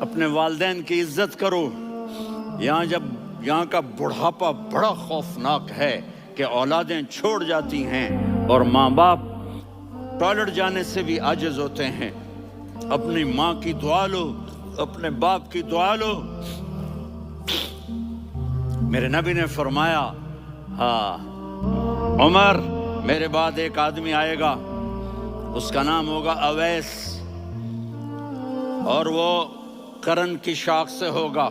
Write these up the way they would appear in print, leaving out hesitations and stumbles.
اپنے والدین کی عزت کرو۔ یہاں کا بڑھاپا بڑا خوفناک ہے کہ اولادیں چھوڑ جاتی ہیں اور ماں باپ ٹوائلٹ جانے سے بھی عاجز ہوتے ہیں۔ اپنی ماں کی دعا لو، اپنے باپ کی دعا لو۔ میرے نبی نے فرمایا، ہاں عمر، میرے بعد ایک آدمی آئے گا، اس کا نام ہوگا اویس، اور وہ قرن کی شاخ سے ہوگا۔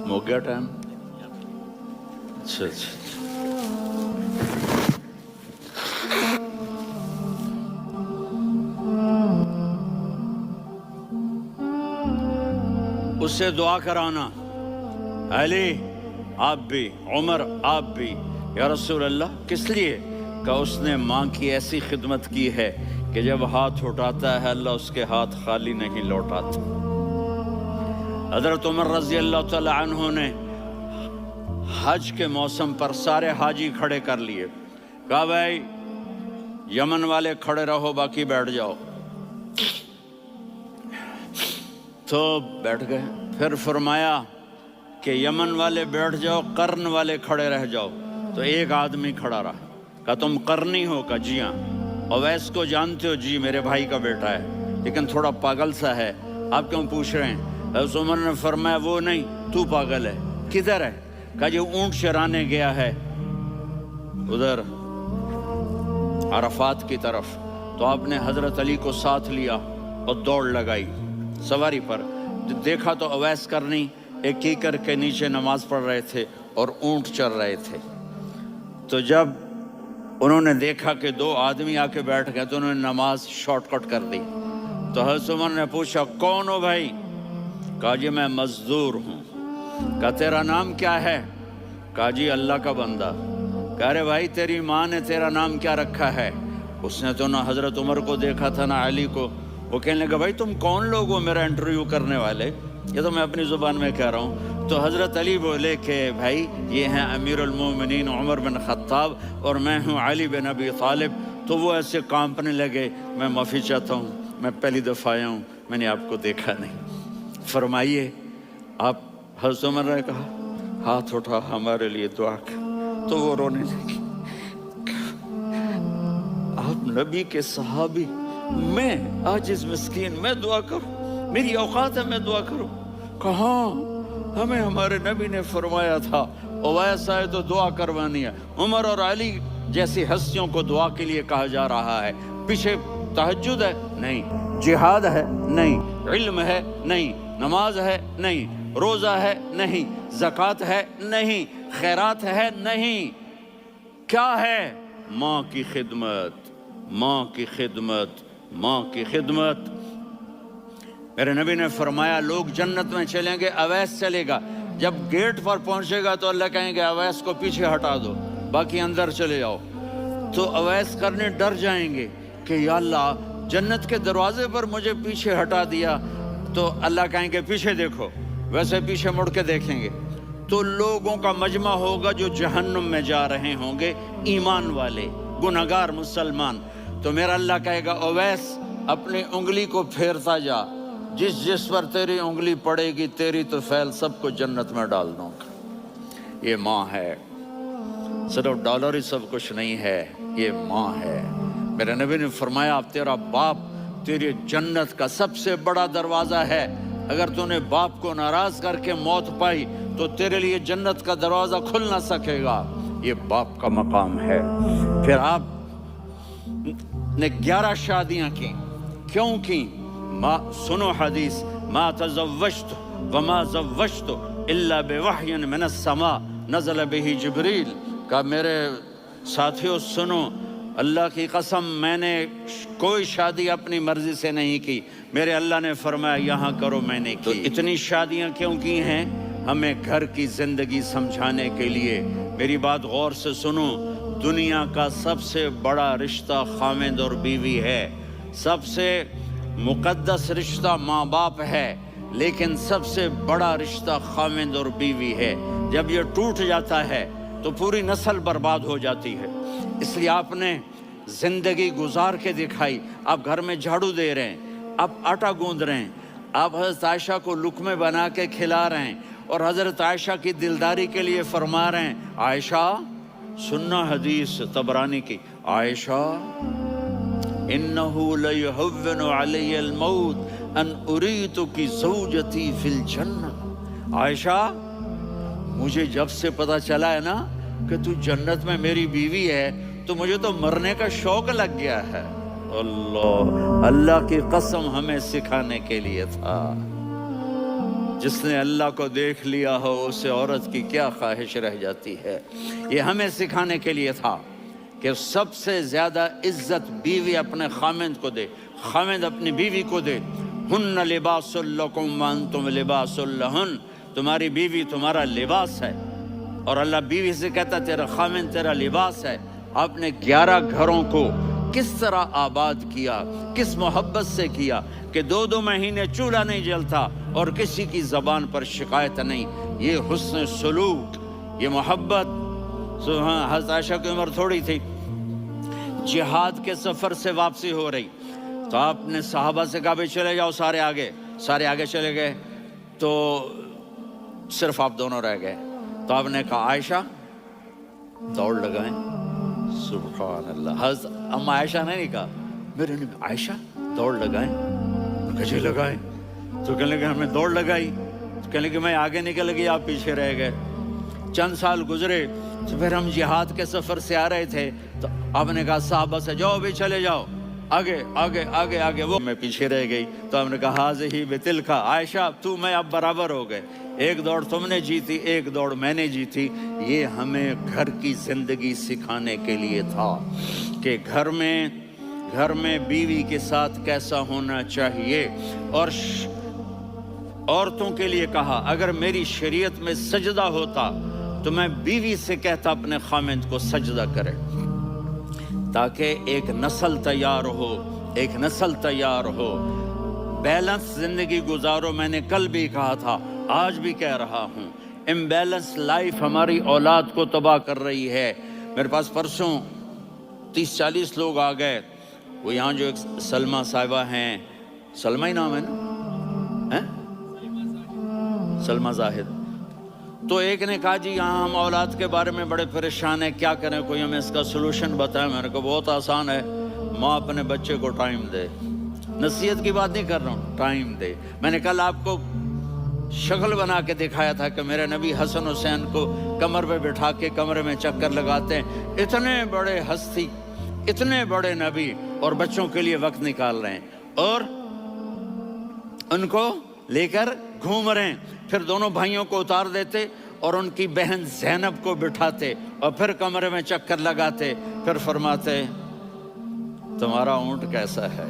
ہو گیا ٹائم؟ اچھا اچھا، اس سے دعا کرانا، علی آپ بھی، عمر آپ بھی۔ یا رسول اللہ کس لیے؟ کہ اس نے ماں کی ایسی خدمت کی ہے کہ جب ہاتھ اٹھاتا ہے اللہ اس کے ہاتھ خالی نہیں لوٹاتا۔ حضرت عمر رضی اللہ تعالی عنہ نے حج کے موسم پر سارے حاجی کھڑے کر لیے، کہا بھائی یمن والے کھڑے رہو، باقی بیٹھ جاؤ۔ تو بیٹھ گئے۔ پھر فرمایا کہ یمن والے بیٹھ جاؤ، قرن والے کھڑے رہ جاؤ۔ تو ایک آدمی کھڑا رہا، کہا تم قرنی ہو؟ کہا جی ہاں۔ اویس کو جانتے ہو؟ جی میرے بھائی کا بیٹا ہے، لیکن تھوڑا پاگل سا ہے، آپ کیوں پوچھ رہے ہیں؟ حضرت عمر نے فرمایا وہ نہیں، تو پاگل ہے۔ کدھر ہے؟ کہا جی اونٹ چرانے گیا ہے ادھر عرفات کی طرف۔ تو آپ نے حضرت علی کو ساتھ لیا اور دوڑ لگائی سواری پر۔ دیکھا تو اویس کرنی ایک کیکر کے نیچے نماز پڑھ رہے تھے اور اونٹ چر رہے تھے۔ تو جب انہوں نے دیکھا کہ دو آدمی آ کے بیٹھ گئے تو انہوں نے نماز شارٹ کٹ کر دی۔ تو حضرت عمر نے پوچھا کون ہو بھائی؟ کہا جی میں مزدور ہوں۔ کہا تیرا نام کیا ہے؟ کہا جی اللہ کا بندہ۔ کہا رے بھائی تیری ماں نے تیرا نام کیا رکھا ہے؟ اس نے تو نہ حضرت عمر کو دیکھا تھا نہ علی کو۔ وہ کہنے لگا بھائی تم کون لوگ ہو میرا انٹرویو کرنے والے؟ یہ تو میں اپنی زبان میں کہہ رہا ہوں۔ تو حضرت علی بولے کہ بھائی یہ ہیں امیر المومنین عمر بن خطاب اور میں ہوں علی بن ابی طالب۔ تو وہ ایسے کانپنے لگے، میں معافی چاہتا ہوں، میں پہلی دفعہ آیا ہوں، میں نے آپ کو دیکھا نہیں، فرمائیے آپ۔ حضرت عمر نے کہا ہاتھ اٹھا ہمارے لیے دعا کر۔ تو وہ رونے لگی، آپ نبی کے صحابی، میں عاجز مسکین، میں دعا کروں؟ میری اوقات ہے میں دعا کروں؟ کہاں، ہمیں ہمارے نبی نے فرمایا تھا اویس آئے تو دعا کروانی ہے۔ عمر اور علی جیسی ہستیوں کو دعا کے لیے کہا جا رہا ہے۔ پیچھے تہجد ہے؟ نہیں۔ جہاد ہے؟ نہیں۔ علم ہے؟ نہیں۔ نماز ہے؟ نہیں۔ روزہ ہے؟ نہیں۔ زکوٰۃ ہے؟ نہیں۔ خیرات ہے؟ نہیں۔ کیا ہے؟ ماں کی خدمت، ماں کی خدمت، ماں کی خدمت۔ میرے نبی نے فرمایا لوگ جنت میں چلیں گے، اویس چلے گا۔ جب گیٹ پر پہنچے گا تو اللہ کہیں گے اویس کو پیچھے ہٹا دو، باقی اندر چلے جاؤ۔ تو اویس کرنے ڈر جائیں گے کہ یا اللہ جنت کے دروازے پر مجھے پیچھے ہٹا دیا۔ تو اللہ کہیں گے پیچھے دیکھو، ویسے پیچھے مڑ کے دیکھیں گے تو لوگوں کا مجمع ہوگا جو جہنم میں جا رہے ہوں گے، ایمان والے، گنہگار مسلمان۔ تو میرا اللہ کہے گا اویس اپنی انگلی کو پھیرتا جا، جس جس پر تیری انگلی پڑے گی تیری تو فیل سب کو جنت میں ڈال دوں گا۔ یہ ماں ہے، صرف ڈالر ہی سب کچھ نہیں ہے، یہ ماں ہے۔ میرے نبی نے فرمایا تیرا باپ تیری جنت کا سب سے بڑا دروازہ ہے۔ اگر تو نے باپ کو ناراض کر کے موت پائی تو تیرے لیے جنت کا دروازہ کھل نہ سکے گا۔ یہ باپ کا مقام ہے۔ پھر آپ نے 11 شادیاں کی، کیوں کی؟ سنو حدیث، ما تزوجت وما زوجت الا بوحی من السماء نزل به جبریل۔ کہا میرے ساتھیوں سنو، اللہ کی قسم میں نے کوئی شادی اپنی مرضی سے نہیں کی، میرے اللہ نے فرمایا یہاں کرو، میں نے کی۔ تو اتنی شادیاں کیوں کی ہیں؟ ہمیں گھر کی زندگی سمجھانے کے لیے۔ میری بات غور سے سنو، دنیا کا سب سے بڑا رشتہ خاوند اور بیوی ہے، سب سے مقدس رشتہ ماں باپ ہے، لیکن سب سے بڑا رشتہ خاوند اور بیوی ہے۔ جب یہ ٹوٹ جاتا ہے تو پوری نسل برباد ہو جاتی ہے۔ اس لیے آپ نے زندگی گزار کے دکھائی. آپ گھر میں جھاڑو دے رہے ہیں, آپ آٹا گوندھ رہے ہیں, آپ حضرت عائشہ کو لقمے بنا کے کھلا رہے ہیں, اور حضرت عائشہ کی دلداری کے لیے فرما رہے ہیں, عائشہ سننا حدیث طبرانی کی, عائشہ انہو لیہون علی الموت ان اریتک زوجتی فی الجنہ. عائشہ مجھے جب سے پتا چلا ہے نا کہ تو جنت میں میری بیوی ہے, تو مجھے تو مرنے کا شوق لگ گیا ہے. اللہ کی قسم ہمیں سکھانے کے لیے تھا. جس نے اللہ کو دیکھ لیا ہو اسے عورت کی کیا خواہش رہ جاتی ہے. یہ ہمیں سکھانے کے لیے تھا کہ سب سے زیادہ عزت بیوی اپنے خامند کو دے, خامند اپنی بیوی کو دے. ہن لباس لکم وانتم لباس لہن, تمہاری بیوی تمہارا لباس ہے, اور اللہ بیوی سے کہتا تیرا خامند تیرا لباس ہے. آپ نے 11 گھروں کو کس طرح آباد کیا, کس محبت سے کیا کہ 2 مہینے چولہا نہیں جلتا اور کسی کی زبان پر شکایت نہیں. یہ حسن سلوک, یہ محبت. حضرت عائشہ کی عمر تھوڑی تھی, جہاد کے سفر سے واپسی ہو رہی, تو آپ نے صحابہ سے کہا بھی چلے جاؤ سارے آگے چلے گئے, تو صرف آپ دونوں رہ گئے. تو آپ نے کہا عائشہ دوڑ لگائیں. سبحان اللہ. حضرت اما عائشہ نے نہیں کہا, میرے نے عائشہ دوڑ لگائیں, کجے لگائیں. تو کہنے لگے ہمیں دوڑ لگائی, تو کہنے لگے میں آگے نکل گئی آپ پیچھے رہ گئے. چند سال گزرے تو پھر ہم جہاد کے سفر سے آ رہے تھے, تو آپ نے کہا صحابہ سے جاؤ بھی چلے جاؤ آگے, وہ میں پیچھے رہ گئی. تو ہم نے کہا حاضی بتلک, عائشہ تو میں اب برابر ہو گئے, ایک دوڑ تم نے جیتی ایک دوڑ میں نے جیتی. یہ ہمیں گھر کی زندگی سکھانے کے لیے تھا کہ گھر میں بیوی کے ساتھ کیسا ہونا چاہیے. اور عورتوں کے لیے کہا اگر میری شریعت میں سجدہ ہوتا تو میں بیوی سے کہتا اپنے خامند کو سجدہ کرے, تاکہ ایک نسل تیار ہو. بیلنس زندگی گزارو. میں نے کل بھی کہا تھا, آج بھی کہہ رہا ہوں, امبیلنس لائف ہماری اولاد کو تباہ کر رہی ہے. میرے پاس پرسوں 30-40 لوگ آ گئے. وہ یہاں جو ایک سلمہ صاحبہ ہیں, سلمہ ہی نام ہے نا, سلمہ زاہد. تو ایک نے کہا جی یہاں ہم اولاد کے بارے میں بڑے پریشان ہیں, کیا کریں, کوئی ہمیں اس کا سلوشن بتائیں. میں نے کہا بہت آسان ہے, ماں اپنے بچے کو ٹائم دے. نصیحت کی بات نہیں کر رہا ہوں, ٹائم دے. میں نے کل آپ کو شکل بنا کے دکھایا تھا کہ میرے نبی حسن حسین کو کمر پہ بٹھا کے کمرے میں چکر لگاتے ہیں. اتنے بڑے ہستی, اتنے بڑے نبی, اور بچوں کے لیے وقت نکال رہے ہیں, اور ان کو لے کر گھوم رہے ہیں. پھر دونوں بھائیوں کو اتار دیتے اور ان کی بہن زینب کو بٹھاتے اور پھر کمرے میں چکر لگاتے. پھر فرماتے تمہارا اونٹ کیسا ہے.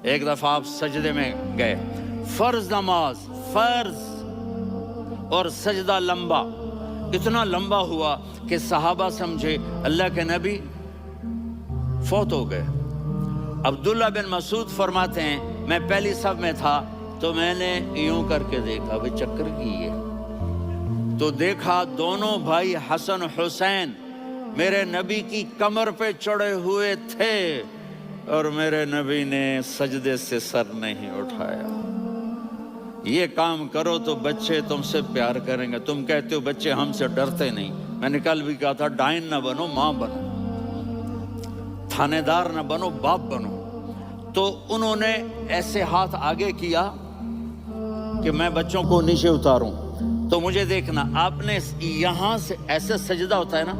ایک دفعہ آپ سجدے میں گئے, فرض نماز, فرض, اور سجدہ لمبا, اتنا لمبا ہوا کہ صحابہ سمجھے اللہ کے نبی فوت ہو گئے. عبداللہ بن مسعود فرماتے ہیں میں پہلی صف میں تھا تو میں نے یوں کر کے دیکھا, بھئی چکر کی ہے, تو دیکھا دونوں بھائی حسن حسین میرے نبی کی کمر پہ چڑھے ہوئے تھے, اور میرے نبی نے سجدے سے سر نہیں اٹھایا. یہ کام کرو تو بچے تم سے پیار کریں گے. تم کہتے ہو بچے ہم سے ڈرتے نہیں. میں نے کل بھی کہا تھا ڈائن نہ بنو, ماں بنو, تھانے دار نہ بنو, باپ بنو. تو انہوں نے ایسے ہاتھ آگے کیا کہ میں بچوں کو نیچے اتاروں. تو مجھے دیکھنا, آپ نے یہاں سے ایسے سجدہ ہوتا ہے نا,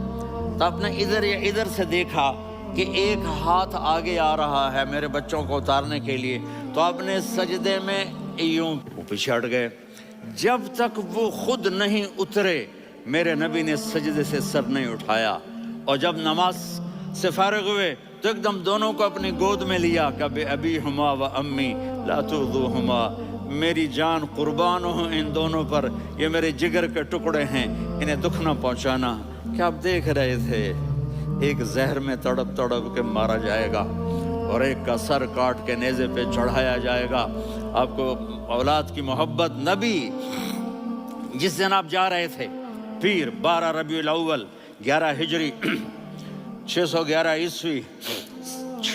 تو آپ نے ادھر یا ادھر سے دیکھا کہ ایک ہاتھ آگے آ رہا ہے میرے بچوں کو اتارنے کے لیے, تو آپ نے سجدے میں یوں پیچھے ہٹ گئے. جب تک وہ خود نہیں اترے میرے نبی نے سجدے سے سر نہیں اٹھایا. اور جب نماز سے فارغ ہوئے تو ایک دم دونوں کو اپنی گود میں لیا کہ ابی ہما و امی لا تؤذوہما, میری جان قربان ہو ان دونوں پر, یہ میرے جگر کے ٹکڑے ہیں, انہیں دکھ نہ پہنچانا. کیا آپ دیکھ رہے تھے ایک زہر میں تڑپ تڑپ کے مارا جائے گا اور ایک کا سر کاٹ کے نیزے پہ چڑھایا جائے گا. آپ کو اولاد کی محبت. نبی جس دن آپ جا رہے تھے پیر 12 ربیع الاول 11 ہجری 611 عیسوی